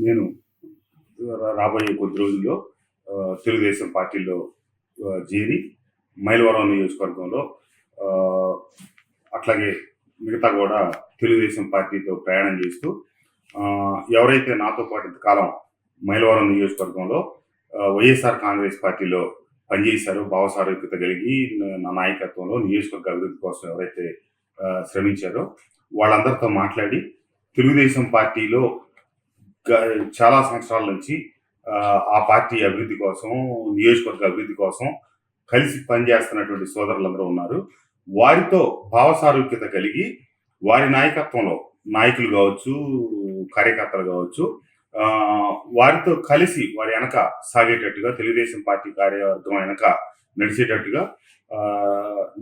నేను రాబోయే కొద్ది రోజుల్లో తెలుగుదేశం పార్టీలో చేరి మైలవరం నియోజకవర్గంలో అట్లాగే మిగతా కూడా తెలుగుదేశం పార్టీతో ప్రయాణం చేస్తూ ఎవరైతే నాతో పాటు ఇంతకాలం మైలవరం నియోజకవర్గంలో వైఎస్ఆర్ కాంగ్రెస్ పార్టీలో పనిచేశారో భావసారూప్యత కలిగి నా నాయకత్వంలో నియోజకవర్గ అభివృద్ధి కోసం ఎవరైతే శ్రమించారో వాళ్ళందరితో మాట్లాడి తెలుగుదేశం పార్టీలో చాలా సంవత్సరాల నుంచి ఆ పార్టీ అభివృద్ధి కోసం నియోజకవర్గ అభివృద్ధి కోసం కలిసి పనిచేస్తున్నటువంటి సోదరులందరూ ఉన్నారు. వారితో భావసారూప్యత కలిగి వారి నాయకత్వంలో నాయకులు కావచ్చు, కార్యకర్తలు కావచ్చు, వారితో కలిసి వారి వెనక సాగేటట్టుగా తెలుగుదేశం పార్టీ కార్యవర్గం వెనక నడిచేటట్టుగా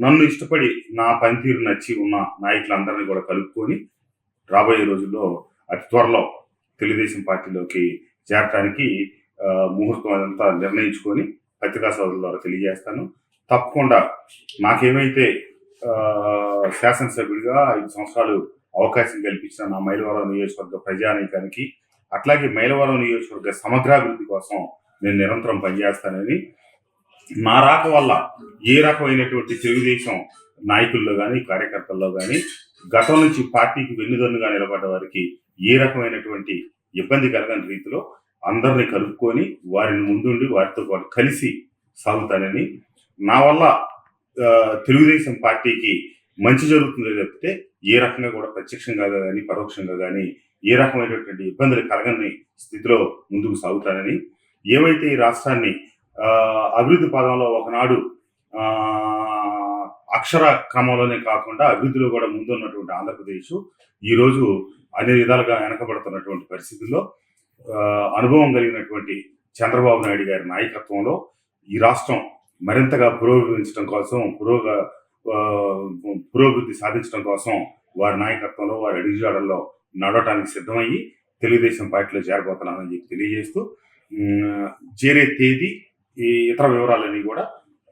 నన్ను ఇష్టపడి నా పనితీరు నచ్చి ఉన్న నాయకులందరినీ కూడా కలుపుకొని రాబోయే రోజుల్లో అతి త్వరలో తెలుగుదేశం పార్టీలోకి చేరటానికి ముహూర్తం అదంతా నిర్ణయించుకొని పత్రికా సోదరుల ద్వారా తెలియజేస్తాను. తప్పకుండా నాకేమైతే శాసనసభ్యుడిగా 5 సంవత్సరాలు అవకాశం కల్పించిన నా మైలవరం నియోజకవర్గ ప్రజానీకానికి, అట్లాగే మైలవరం నియోజకవర్గ సమగ్రాభివృద్ధి కోసం నేను నిరంతరం పనిచేస్తానని, నా రాక వల్ల ఏ రకమైనటువంటి తెలుగుదేశం నాయకుల్లో కానీ కార్యకర్తల్లో కానీ గతం నుంచి పార్టీకి వెన్నుదన్నుగా నిలబడ్డ వారికి ఏ రకమైనటువంటి ఇబ్బంది కలగని రీతిలో అందరినీ కలుపుకొని వారిని ముందుండి వారితో పాటు కలిసి సాగుతానని, నా వల్ల తెలుగుదేశం పార్టీకి మంచి జరుగుతుందో తప్పితే ఏ రకంగా కూడా ప్రత్యక్షంగా కానీ పరోక్షంగా కానీ ఏ రకమైనటువంటి ఇబ్బందులు కలగని స్థితిలో ముందుకు సాగుతానని, ఏవైతే ఈ రాష్ట్రాన్ని అభివృద్ధి పదంలో ఒకనాడు అక్షర క్రమంలోనే కాకుండా అభివృద్ధిలో కూడా ముందున్నటువంటి ఆంధ్రప్రదేశ్ ఈరోజు అన్ని విధాలుగా వెనకబడుతున్నటువంటి పరిస్థితుల్లో అనుభవం కలిగినటువంటి చంద్రబాబు నాయుడు గారి నాయకత్వంలో ఈ రాష్ట్రం మరింతగా పురోగమించడం కోసం పురోభివృద్ధి సాధించడం కోసం వారి నాయకత్వంలో వారి అడుగుజాడల్లో నడవటానికి సిద్ధమయ్యి తెలుగుదేశం పార్టీలో చేరబోతున్నానని చెప్పి తెలియజేస్తూ చేరే తేదీ ఈ ఇతర వివరాలన్నీ కూడా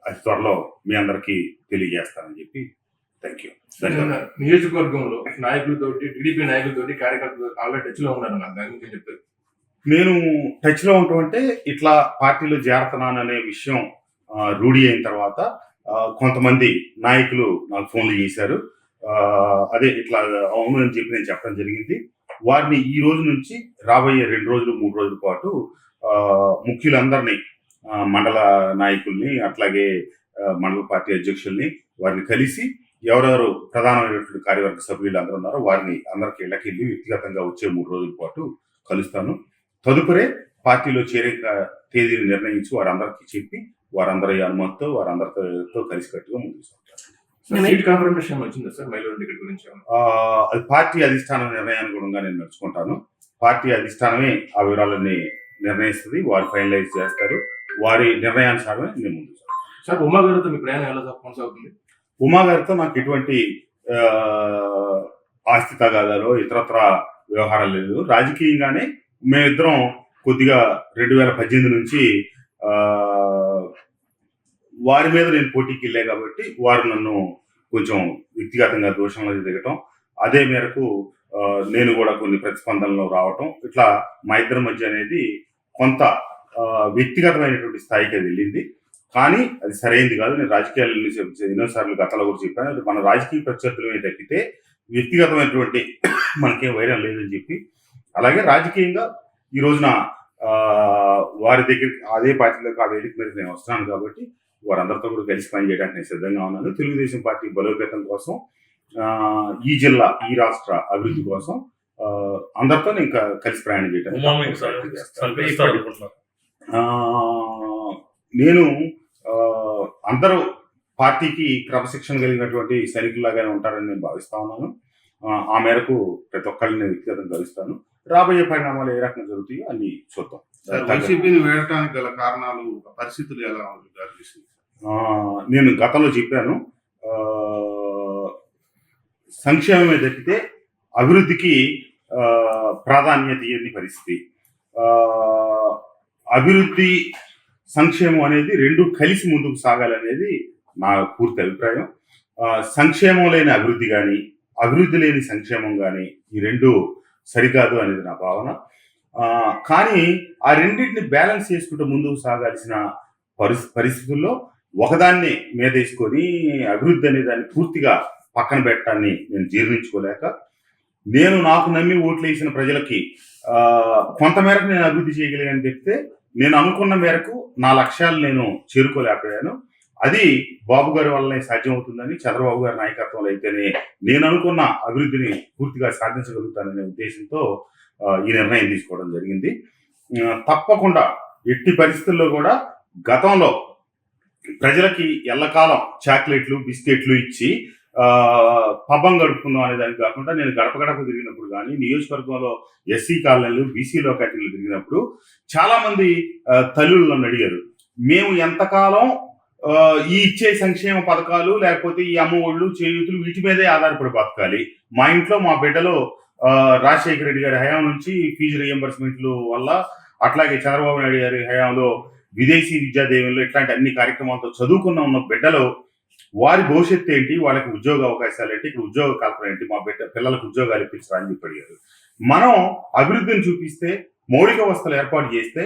అతి త్వరలో మీ అందరికీ తెలియజేస్తానని చెప్పి థ్యాంక్ యూ. నియోజకవర్గంలో నాయకులతోటి, టీడీపీ నాయకులతోటి, కార్యకర్తలతో ఆల్రెడీ టచ్ లో ఉన్నాను. నాకు దాని గురించి చెప్తారు. నేను టచ్ లో ఉంటుంటే ఇట్లా పార్టీలో చేరుతున్నాననే విషయం రూఢి అయిన తర్వాత కొంతమంది నాయకులు నాకు ఫోన్లు చేశారు. అదే ఇట్లా అవును అని చెప్పి నేను చెప్పడం జరిగింది. వారిని ఈ రోజు నుంచి రాబోయే 2 రోజులు 3 రోజుల పాటు ముఖ్యులందరినీ, మండల నాయకుల్ని, అట్లాగే మండల పార్టీ అధ్యక్షుల్ని వారిని కలిసి ఎవరెవరు ప్రధానమైనటువంటి కార్యవర్గ సభ్యులు అందరూ ఉన్నారో వారిని అందరికి ఇళ్ళకెళ్ళి వ్యక్తిగతంగా వచ్చే 3 రోజుల పాటు కలుస్తాను. తదుపరి పార్టీలో చేరే తేదీని నిర్ణయించి వారందరికీ చెప్పి వారందరి అనుమతితో వారందరితో కలిసికట్టుగా ముందుకు సాగుతారు. అది పార్టీ అధిష్టానం నిర్ణయానుగుణంగా నేను నడుచుకుంటాను. పార్టీ అధిష్టానమే ఆ వివరాలన్నీ నిర్ణయిస్తుంది. వారు ఫైనలైజ్ చేస్తారు. వారి నిర్ణయానుసారమే నేను ముందుకు సార్. ఉమా గారితో మీ ప్రయాణం ఎలా కొనసాగుతుంది? ఉమా గారితో నాకు ఎటువంటి ఆస్తి తగాదాలో ఇతరత్ర వ్యవహారాలు లేదు. రాజకీయంగానే మేమిద్దరం కొద్దిగా 2018 నుంచి వారి మీద నేను పోటీకి వెళ్ళా కాబట్టి వారు నన్ను కొంచెం వ్యక్తిగతంగా దోషంలో దిగటం, అదే మేరకు నేను కూడా కొన్ని ప్రతిస్పందనలో రావటం, ఇట్లా మా ఇద్దరి మధ్య అనేది కొంత వ్యక్తిగతమైనటువంటి స్థాయికి అది వెళ్ళింది. కానీ అది సరైనది కాదు. నేను రాజకీయాలు ఎన్నోసార్లు గతంలో కూడా చెప్పాను. మన రాజకీయ ప్రత్యర్థులమే తప్పితే వ్యక్తిగతమైనటువంటి మనకేం వైరం లేదని చెప్పి, అలాగే రాజకీయంగా ఈ రోజున వారి దగ్గరికి అదే పార్టీలోకి ఆ వేదిక మీద నేను వస్తున్నాను కాబట్టి వారందరితో కూడా కలిసి పనిచేయడానికి నేను సిద్ధంగా ఉన్నాను. తెలుగుదేశం పార్టీ బలోపేతం కోసం, ఈ జిల్లా, ఈ రాష్ట్ర అభివృద్ధి కోసం అందరితో నేను కలిసి ప్రయాణం చేయడానికి నేను అందరూ పార్టీకి క్రమశిక్షణ కలిగినటువంటి సైనికుల్లాగానే ఉంటారని నేను భావిస్తా ఉన్నాను. ఆ మేరకు ప్రతి ఒక్కరిని నేను వ్యక్తిగతంగా కలుస్తాను. రాబోయే పరిణామాలు ఏ రకంగా జరుగుతాయో అన్ని చూద్దాం. వైసీపీని వేయడానికి గల కారణాలు, పరిస్థితులు ఎలా ఉంది? నేను గతంలో చెప్పాను, సంక్షేమమే తప్పితే అభివృద్ధికి ప్రాధాన్యత ఇవ్వని పరిస్థితి. అభివృద్ధి సంక్షేమం అనేది రెండు కలిసి ముందుకు సాగాలనేది నా పూర్తి అభిప్రాయం. సంక్షేమం లేని అభివృద్ధి కానీ, అభివృద్ధి లేని సంక్షేమం కానీ ఈ రెండు సరికాదు అనేది నా భావన. కానీ ఆ రెండింటిని బ్యాలెన్స్ చేసుకుంటూ ముందుకు సాగాల్సిన పరిస్థితుల్లో ఒకదాన్ని మీదేసుకొని అభివృద్ధి అనే దాన్ని పూర్తిగా పక్కన పెట్టడాన్ని నేను జీర్ణించుకోలేక, నేను నాకు నమ్మి ఓట్లు వేసిన ప్రజలకి కొంతమేరకు నేను అభివృద్ధి చేయగలిగాను చెప్తే, నేను అనుకున్న మేరకు నా లక్ష్యాలు నేను చేరుకోలేకపోయాను. అది బాబు గారి వల్లనే సాధ్యమవుతుందని, చంద్రబాబు గారి నాయకత్వంలో అయితేనే నేను అనుకున్న అభివృద్ధిని పూర్తిగా సాధించగలుగుతాననే ఉద్దేశంతో ఈ నిర్ణయం తీసుకోవడం జరిగింది. తప్పకుండా ఎట్టి పరిస్థితుల్లో కూడా గతంలో ప్రజలకి ఎల్లకాలం చాక్లెట్లు, బిస్కెట్లు ఇచ్చి పబ్బం గడుపుకుందాం అనే దానికి కాకుండా, నేను గడప గడప తిరిగినప్పుడు కానీ, నియోజకవర్గంలో ఎస్సీ కాలనీలు, బీసీ లోకాటిలు తిరిగినప్పుడు చాలా మంది తల్లులు నన్ను అడిగారు, మేము ఎంతకాలం ఈ ఇచ్చే సంక్షేమ పథకాలు లేకపోతే ఈ అమ్మఒళ్ళు, చేయూతులు వీటి మీదే ఆధారపడి బతకాలి? మా ఇంట్లో మా బిడ్డలో రాజశేఖర రెడ్డి గారి హయాం నుంచి ఫీజు రియంబర్స్మెంట్లు వల్ల, అట్లాగే చంద్రబాబు నాయుడు గారి హయాంలో విదేశీ విద్యాదేవుల్లో ఇట్లాంటి అన్ని కార్యక్రమాలతో ఉన్న బిడ్డలు వారి భవిష్యత్తు ఏంటి, వాళ్ళకి ఉద్యోగ అవకాశాలు ఏంటి, ఇక్కడ ఉద్యోగ కల్పన ఏంటి, మా పిల్లలకు ఉద్యోగాలు ఇప్పించరా అని చెప్పి అడిగారు. మనం అభివృద్ధిని చూపిస్తే, మౌలిక వసతులు ఏర్పాటు చేస్తే,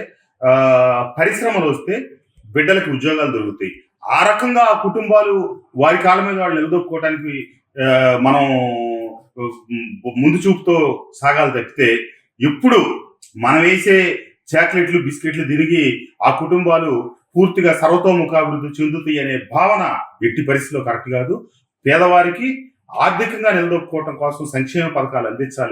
పరిశ్రమలు వస్తే బిడ్డలకి ఉద్యోగాలు దొరుకుతాయి. ఆ రకంగా ఆ కుటుంబాలు వారి కాళ్ళ మీద వాళ్ళు నిలదొక్కుకోవడానికి మనం ముందు చూపుతో సాగాలి తప్పితే, ఎప్పుడు మనం వేసే చాక్లెట్లు, బిస్కెట్లు తిరిగి ఆ కుటుంబాలు పూర్తిగా సర్వతోముఖాభివృద్ధి చెందుతాయి అనే భావన ఎట్టి పరిస్థితిలో కరెక్ట్ కాదు. పేదవారికి ఆర్థికంగా నిలదొక్కుకోవడం కోసం సంక్షేమ పథకాలు అందించాలి.